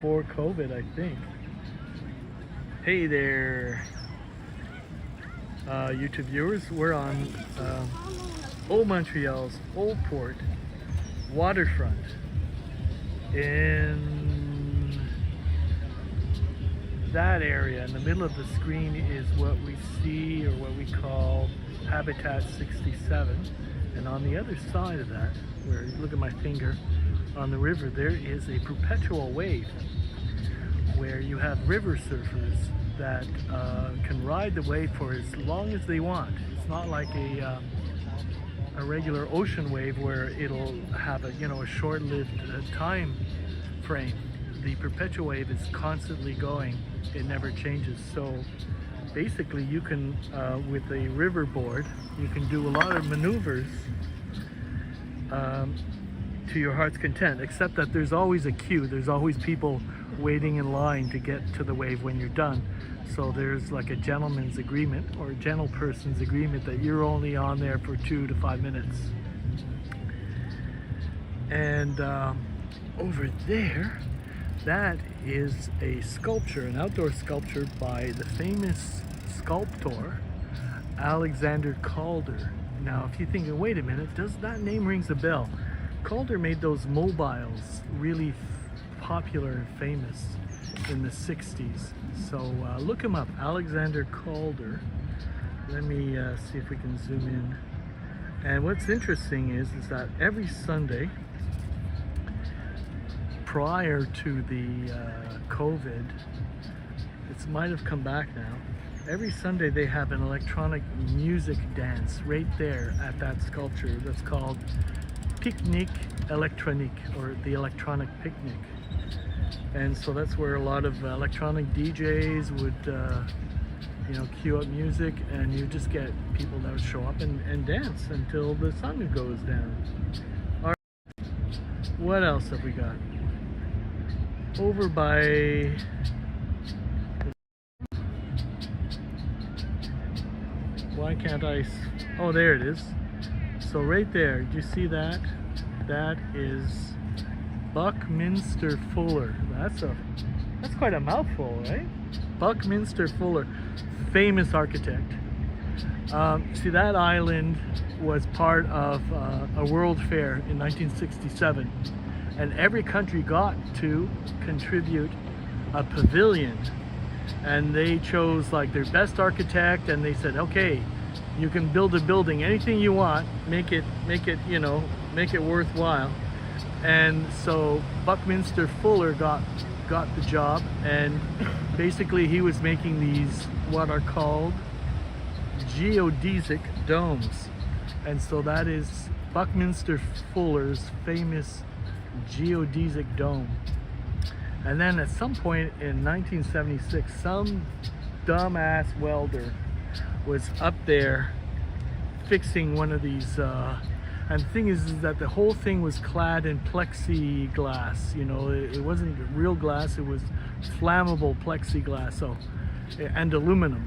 before COVID, I think. Hey there, YouTube viewers. We're on Old Montreal's Old Port waterfront. In that area, in the middle of the screen, is what we see, or what we call Habitat 67. And on the other side of that, where you look at my finger, on the river, there is a perpetual wave where you have river surfers that can ride the wave for as long as they want. It's not like a regular ocean wave where it'll have a short-lived time frame. The perpetual wave is constantly going. It never changes. So basically you can, with a river board, you can do a lot of maneuvers to your heart's content, except that there's always a queue. There's always people waiting in line to get to the wave when you're done. So there's like a gentleman's agreement or a gentleperson's agreement that you're only on there for 2 to 5 minutes. And over there, that is a sculpture, an outdoor sculpture by the famous sculptor Alexander Calder. Now, if you're thinking, wait a minute, does that name rings a bell? Calder made those mobiles really popular and famous in the 60s. So look him up, Alexander Calder. Let me see if we can zoom in. And what's interesting is that every Sunday, prior to the COVID, it might have come back now, every Sunday they have an electronic music dance right there at that sculpture that's called Picnic Electronique, or the Electronic Picnic. And so that's where a lot of electronic DJs would cue up music, and you just get people that would show up and dance until the sun goes down. All right, what else have we got? Over by why can't I? Oh, there it is. So right there, do you see that? That is Buckminster Fuller. That's quite a mouthful, right? Buckminster Fuller, famous architect. See, that island was part of a World Fair in 1967, and every country got to contribute a pavilion, and they chose like their best architect, and they said, okay, you can build a building, anything you want, make it worthwhile. And so Buckminster Fuller got the job, and basically he was making these what are called geodesic domes. And so that is Buckminster Fuller's famous geodesic dome. And then at some point in 1976, some dumbass welder was up there fixing one of these, and the thing is that the whole thing was clad in plexiglass. It wasn't real glass, it was flammable plexiglass, and aluminum.